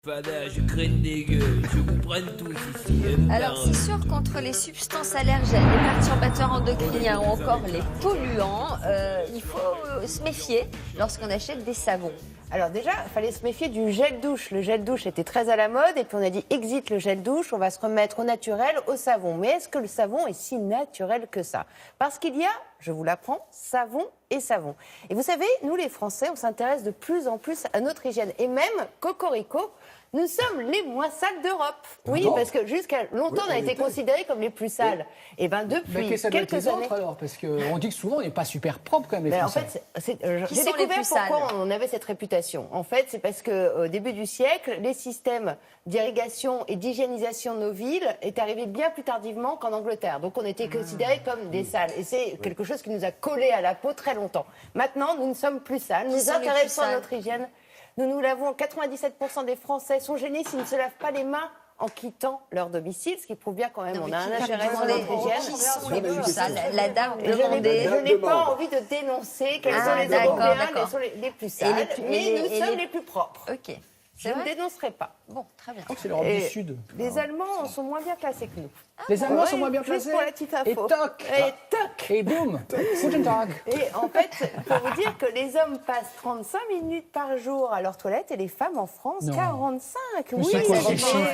Fada, je craigne des gueules, je vous prenne tous ici. Alors c'est sûr qu'entre les substances allergènes, les perturbateurs endocriniens ou encore les polluants, il faut se méfier lorsqu'on achète des savons. Alors déjà, il fallait se méfier du gel douche. Le gel douche était très à la mode et puis on a dit exit le gel douche, on va se remettre au naturel, au savon. Mais est-ce que le savon est si naturel que ça? Parce qu'il y a, je vous l'apprends, savon et savon. Et vous savez, nous les Français, on s'intéresse de plus en plus à notre hygiène. Et même, cocorico, nous sommes les moins sales d'Europe. Oui, parce que jusqu'à longtemps, on a été considérés comme les plus sales. Et bien depuis quelques années... alors, parce qu'on dit que souvent, on n'est pas super propre quand même, les Français. En fait, j'ai découvert pourquoi on avait cette réputation. En fait, c'est parce qu'au début du siècle, les systèmes d'irrigation et d'hygiénisation de nos villes est arrivé bien plus tardivement qu'en Angleterre. Donc on était considérés comme des sales. Et c'est quelque chose qui nous a collé à la peau très longtemps. Maintenant, nous ne sommes plus sales. Nous intéressons à notre hygiène. Nous nous lavons, 97% des Français sont gênés s'ils ne se lavent pas les mains en quittant leur domicile, ce qui prouve bien quand même on a un intérêt sur notre hygiène. Les plus sales, la dame demandait. Je n'ai pas envie de dénoncer quels sont les Européens, quels sont les plus sales, mais nous sommes les plus propres. Ok. Je ne dénoncerai pas. Bon, très bien. C'est l'Europe du Sud. Les Allemands sont moins bien classés que nous. Les Allemands sont moins bien placés. Pour la petite info. Et toc. Et toc. Et boum. Guten Tag. Et en fait, pour vous dire que les hommes passent 35 minutes par jour à leur toilette et les femmes en France, 45. Oui,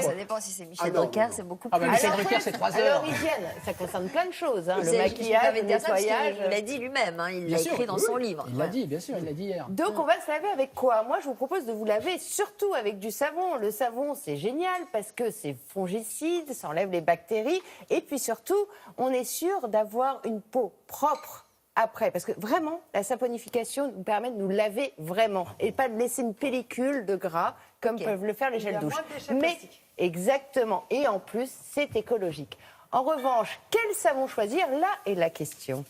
Ça dépend si c'est Michel Drucker, c'est beaucoup plus. Michel Drucker, c'est 3 heures. Alors, hygiène, ça concerne plein de choses. Hein, le maquillage, le nettoyage. Il l'a dit lui-même, il l'a écrit dans son livre. Il l'a dit, bien sûr, il l'a dit hier. Donc, on va se laver avec quoi? Moi, je vous propose de vous laver surtout avec du savon. Le savon, c'est génial parce que c'est fongicide, ça enlève les bactéries. Et puis surtout, on est sûr d'avoir une peau propre après. Parce que vraiment, la saponification nous permet de nous laver vraiment. Et pas de laisser une pellicule de gras comme peuvent le faire les gels douche. Mais exactement. Et en plus, c'est écologique. En revanche, quel savon choisir? Là est la question.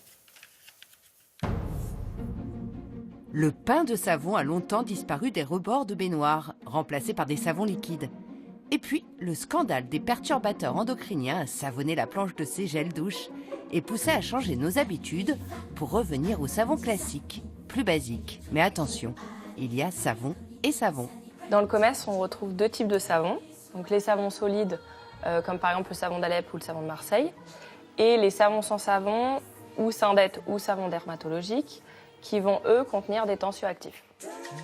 Le pain de savon a longtemps disparu des rebords de baignoire, remplacé par des savons liquides. Et puis, le scandale des perturbateurs endocriniens a savonné la planche de ces gels douche et poussé à changer nos habitudes pour revenir au savon classique, plus basique. Mais attention, il y a savon et savon. Dans le commerce, on retrouve deux types de savons. Donc les savons solides, comme par exemple le savon d'Alep ou le savon de Marseille, et les savons sans savon, ou syndettes ou savon dermatologique, qui vont, eux, contenir des tensioactifs.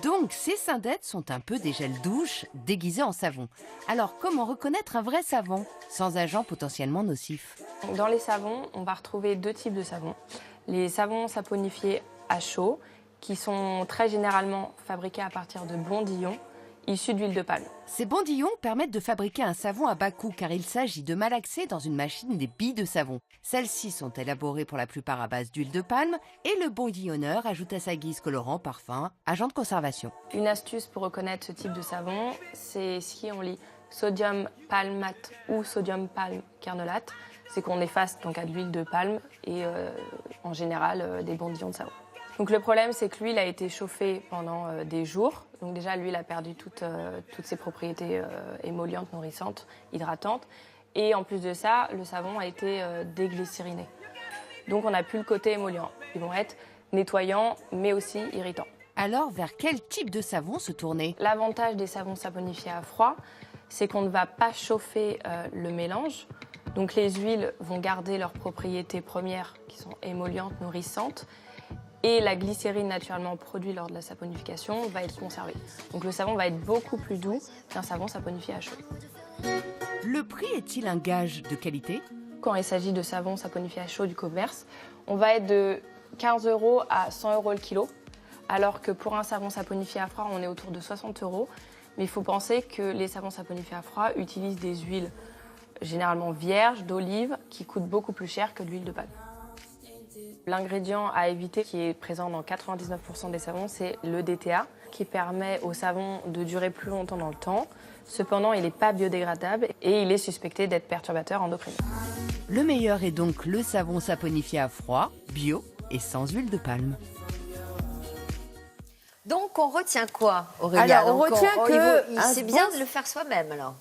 Donc, ces syndettes sont un peu des gels douche déguisés en savon. Alors, comment reconnaître un vrai savon, sans agents potentiellement nocifs? Dans les savons, on va retrouver deux types de savons. Les savons saponifiés à chaud, qui sont très généralement fabriqués à partir de bondillons issus d'huile de palme. Ces bondillons permettent de fabriquer un savon à bas coût car il s'agit de malaxer dans une machine des billes de savon. Celles-ci sont élaborées pour la plupart à base d'huile de palme et le bondillonneur ajoute à sa guise colorant, parfum, agent de conservation. Une astuce pour reconnaître ce type de savon, c'est si on lit sodium palmate ou sodium palme carnolate, c'est qu'on efface donc à de l'huile de palme et en général des bondillons de savon. Donc le problème, c'est que l'huile a été chauffée pendant des jours. Donc déjà, l'huile a perdu toutes ses propriétés émollientes, nourrissantes, hydratantes. Et en plus de ça, le savon a été déglycériné. Donc on n'a plus le côté émollient. Ils vont être nettoyants, mais aussi irritants. Alors, vers quel type de savon se tourner? L'avantage des savons saponifiés à froid, c'est qu'on ne va pas chauffer le mélange. Donc les huiles vont garder leurs propriétés premières, qui sont émollientes, nourrissantes. Et la glycérine naturellement produite lors de la saponification va être conservée. Donc le savon va être beaucoup plus doux qu'un savon saponifié à chaud. Le prix est-il un gage de qualité? Quand il s'agit de savon saponifié à chaud du commerce, on va être de 15 € à 100 € le kilo, alors que pour un savon saponifié à froid, on est autour de 60 €. Mais il faut penser que les savons saponifiés à froid utilisent des huiles généralement vierges, d'olive, qui coûtent beaucoup plus cher que de l'huile de palme. L'ingrédient à éviter, qui est présent dans 99% des savons, c'est le DTA, qui permet au savon de durer plus longtemps dans le temps. Cependant, il n'est pas biodégradable et il est suspecté d'être perturbateur endocrinien. Le meilleur est donc le savon saponifié à froid, bio et sans huile de palme. Donc, on retient quoi, Aurélia? Alors, on retient que c'est bien de le faire soi-même, alors.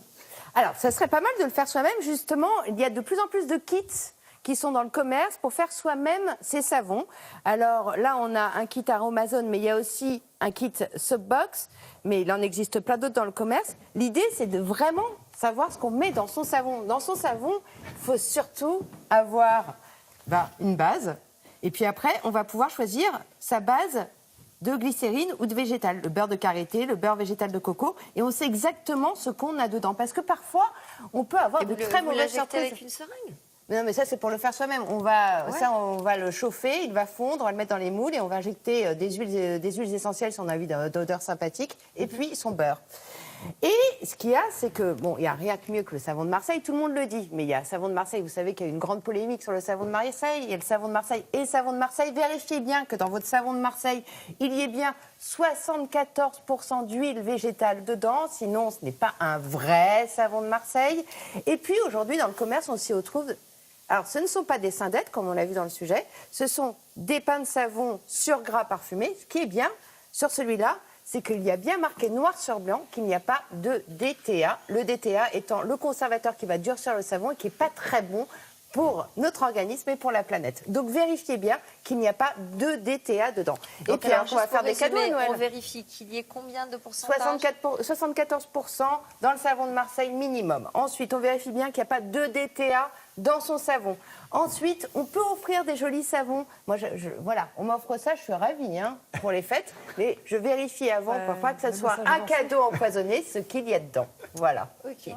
Alors, ça serait pas mal de le faire soi-même. Justement, il y a de plus en plus de kits qui sont dans le commerce pour faire soi-même ces savons. Alors là, on a un kit Aromazone, mais il y a aussi un kit Soapbox. mais il en existe plein d'autres dans le commerce. L'idée, c'est de vraiment savoir ce qu'on met dans son savon. Dans son savon, il faut surtout avoir une base. Et puis après, on va pouvoir choisir sa base de glycérine ou de végétal. Le beurre de karité, le beurre végétal de coco. Et on sait exactement ce qu'on a dedans. Parce que parfois, on peut avoir de très mauvaises surprises. avec une seringue? Non, mais ça, c'est pour le faire soi-même. On va le chauffer, il va fondre, on va le mettre dans les moules et on va injecter des huiles essentielles si on a envie d'odeur sympathique, et puis son beurre. Et ce qu'il y a, c'est que, il n'y a rien de mieux que le savon de Marseille, tout le monde le dit, mais il y a le savon de Marseille, vous savez qu'il y a eu une grande polémique sur le savon de Marseille, il y a le savon de Marseille et le savon de Marseille. Vérifiez bien que dans votre savon de Marseille, il y ait bien 74% d'huile végétale dedans, sinon ce n'est pas un vrai savon de Marseille. Et puis aujourd'hui, dans le commerce, on s'y retrouve. Alors, ce ne sont pas des syndettes, comme on l'a vu dans le sujet, ce sont des pains de savon sur gras parfumés. Ce qui est bien sur celui-là, c'est qu'il y a bien marqué noir sur blanc qu'il n'y a pas de DTA. Le DTA étant le conservateur qui va durcir le savon et qui n'est pas très bon pour notre organisme et pour la planète. Donc, vérifiez bien qu'il n'y a pas de DTA dedans. Donc, et puis, on va faire des cadeaux à Noël. On vérifie qu'il y ait combien de pourcentage? 74% dans le savon de Marseille minimum. Ensuite, on vérifie bien qu'il n'y a pas de DTA dans son savon. Ensuite, on peut offrir des jolis savons. Moi, voilà, on m'offre ça, je suis ravie pour les fêtes. Mais je vérifie avant pour pas que ça soit un cadeau empoisonné, ce qu'il y a dedans. Voilà. Ok.